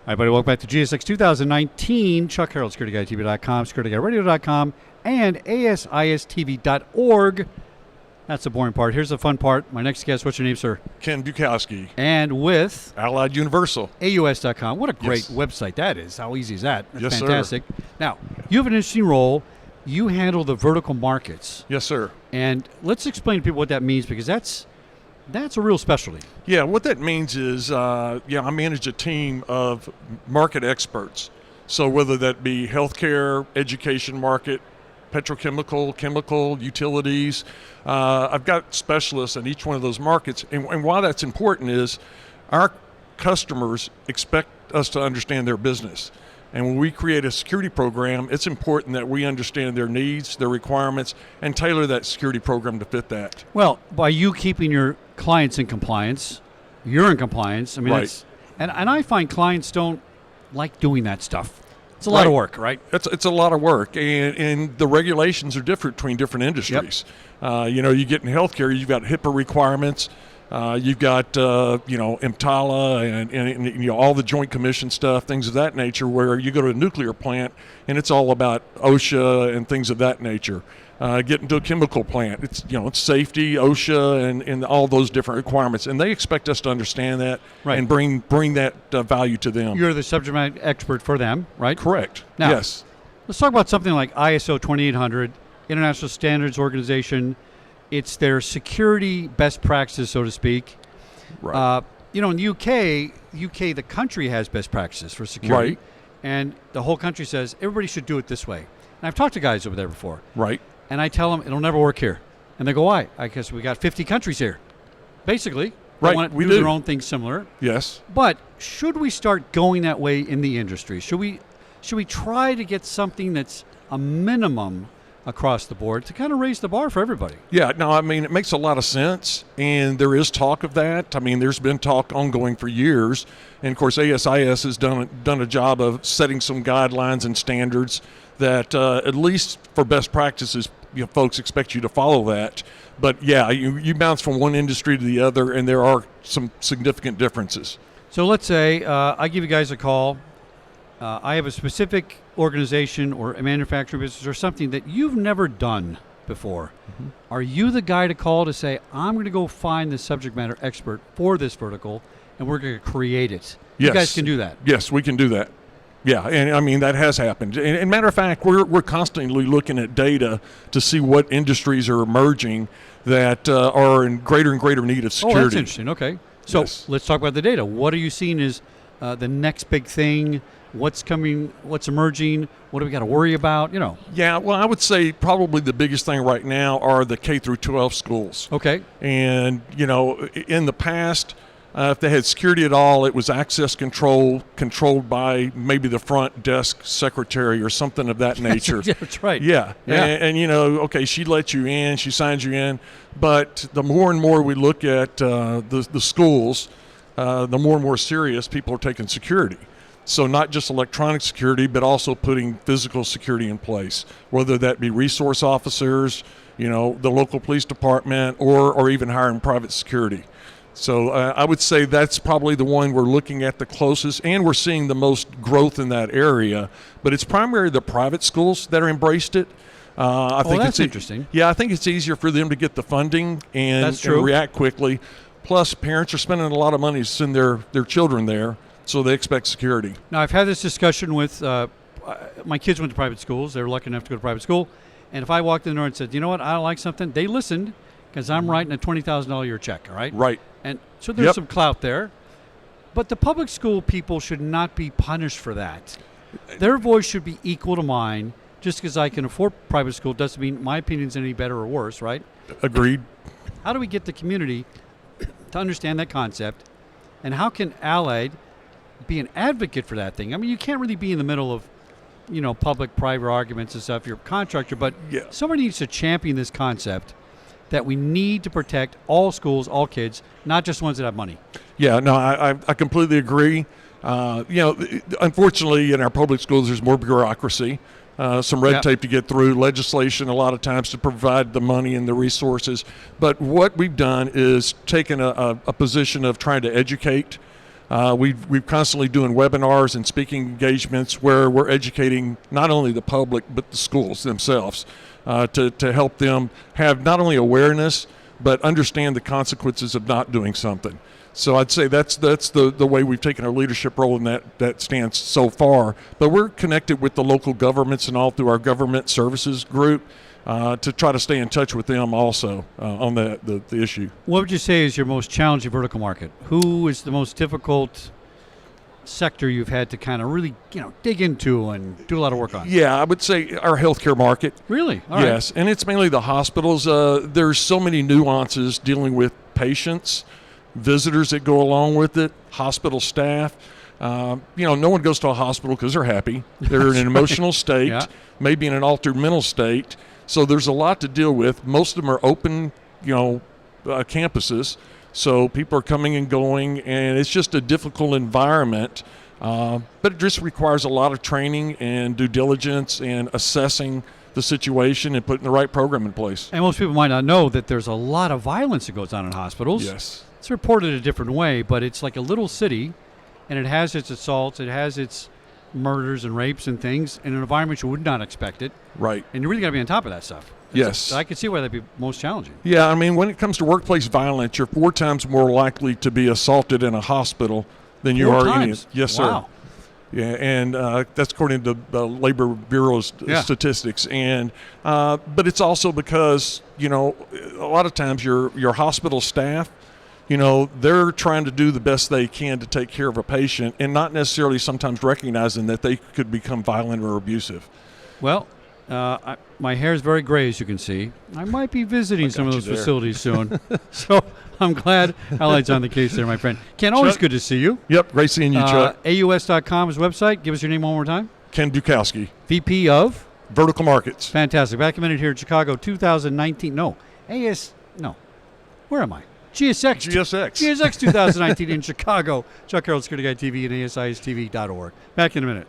Hi, everybody. Welcome back to GSX 2019. Chuck Harrell, SecurityGuydTV.com, SecurityGuydRadio.com, and ASISTV.org. That's the boring part. Here's the fun part. My next guest, what's your name, sir? Ken Bukowski. And with? Allied Universal. AUS.com. What a great website that is. How easy is that? That's yes, fantastic. Sir. Now, you have an interesting role. You handle the vertical markets. Yes, sir. And let's explain to people what that means, because that's a real specialty. Yeah, what that means is, I manage a team of market experts. So whether that be healthcare, education market, petrochemical, chemical, utilities, I've got specialists in each one of those markets. And why that's important is our customers expect us to understand their business. And when we create a security program, it's important that we understand their needs, their requirements, and tailor that security program to fit that. Well, by you keeping your clients in compliance, you're in compliance. I mean, right. And I find clients don't like doing that stuff. It's a lot of work, right? It's a lot of work, and the regulations are different between different industries. Yep. You get in healthcare, you've got HIPAA requirements. You've got, EMTALA and all the Joint Commission stuff, things of that nature, where you go to a nuclear plant and it's all about OSHA and things of that nature. Get into a chemical plant, it's safety, OSHA, and all those different requirements. And they expect us to understand that and bring that value to them. You're the subject matter expert for them, right? Correct. Now, yes. Let's talk about something like ISO 2800, International Standards Organization. It's their security best practices, so to speak. Right. In the UK, the country has best practices for security. Right. And the whole country says, everybody should do it this way. And I've talked to guys over there before. Right. And I tell them, it'll never work here. And they go, why? I guess we got 50 countries here. Basically. They want to do their own thing similar. Yes. But should we start going that way in the industry? Should we try to get something that's a minimum across the board to kind of raise the bar for everybody? Yeah, no, I mean, it makes a lot of sense, and there is talk of that. I mean, there's been talk ongoing for years, and of course, ASIS has done a job of setting some guidelines and standards that, at least for best practices, folks expect you to follow that. But yeah, you bounce from one industry to the other, and there are some significant differences. So let's say I give you guys a call. I have a specific organization or a manufacturing business or something that you've never done before. Mm-hmm. Are you the guy to call to say, I'm going to go find the subject matter expert for this vertical, and we're going to create it? Yes. You guys can do that. Yes, we can do that. Yeah, and I mean, that has happened. And matter of fact, we're constantly looking at data to see what industries are emerging that are in greater and greater need of security. Oh, that's interesting. Okay. So let's talk about the data. What are you seeing as the next big thing? What's coming? What's emerging? What do we got to worry about? Yeah, well, I would say probably the biggest thing right now are the K through 12 schools. Okay. And in the past, if they had security at all, it was access controlled by maybe the front desk secretary or something of that nature. Yeah, that's right. Yeah. And okay, she lets you in, she signs you in, but the more and more we look at the schools, the more and more serious people are taking security. So not just electronic security, but also putting physical security in place, whether that be resource officers, the local police department, or even hiring private security. So I would say that's probably the one we're looking at the closest, and we're seeing the most growth in that area. But it's primarily the private schools that are embraced it. I think that's interesting. Yeah, I think it's easier for them to get the funding and react quickly. Plus, parents are spending a lot of money to send their children there. So they expect security. Now, I've had this discussion with my kids went to private schools. They were lucky enough to go to private school. And if I walked in the door and said, you know what, I don't like something, they listened because I'm writing a $20,000 a year check, all right? Right. And so there's some clout there. But the public school people should not be punished for that. Their voice should be equal to mine. Just because I can afford private school doesn't mean my opinion's any better or worse, right? Agreed. How do we get the community to understand that concept? And how can Allied be an advocate for that thing? I mean, you can't really be in the middle of, public-private arguments and stuff. You're a contractor, but somebody needs to champion this concept that we need to protect all schools, all kids, not just ones that have money. Yeah, no, I completely agree. Unfortunately, in our public schools, there's more bureaucracy, some red tape to get through, legislation a lot of times to provide the money and the resources. But what we've done is taken a position of trying to educate We're constantly doing webinars and speaking engagements where we're educating not only the public but the schools themselves to help them have not only awareness but understand the consequences of not doing something. So I'd say that's the way we've taken our leadership role in that stance so far. But we're connected with the local governments and all through our government services group to try to stay in touch with them also on the issue. What would you say is your most challenging vertical market? Who is the most difficult sector you've had to kind of really, dig into and do a lot of work on? Yeah, I would say our healthcare market. Really? All right. Yes, and it's mainly the hospitals. There's so many nuances dealing with patients, visitors that go along with it, hospital staff. No one goes to a hospital because they're happy. They're in an emotional state, Yeah. maybe in an altered mental state. So there's a lot to deal with. Most of them are open, campuses. So people are coming and going, and it's just a difficult environment. But it just requires a lot of training and due diligence and assessing the situation and putting the right program in place. And most people might not know that there's a lot of violence that goes on in hospitals. Yes. It's reported a different way, but it's like a little city, and it has its assaults, it has its murders and rapes and things in an environment you would not expect it. Right. And you really got to be on top of that stuff. Yes. I can see why that'd be most challenging. Yeah, I mean, when it comes to workplace violence, you're 4 times more likely to be assaulted in a hospital than you 4 are times? in. Yes, Wow. sir. Yeah, and that's according to the Labor Bureau's statistics. And but it's also because a lot of times your hospital staff, they're trying to do the best they can to take care of a patient, and not necessarily sometimes recognizing that they could become violent or abusive. Well, my hair is very gray, as you can see. I might be visiting some of those facilities soon. So I'm glad Allied's on the case there, my friend. Ken, always Chuck, good to see you. Yep, great seeing you, Chuck. AUS.com is website. Give us your name one more time. Ken Bukowski, VP of? Vertical Markets. Fantastic. Back a minute here in Chicago, 2019. No. Where am I? GSX. GSX 2019 in Chicago. Chuck Carroll, Security Guy TV and ASISTV.org. Back in a minute.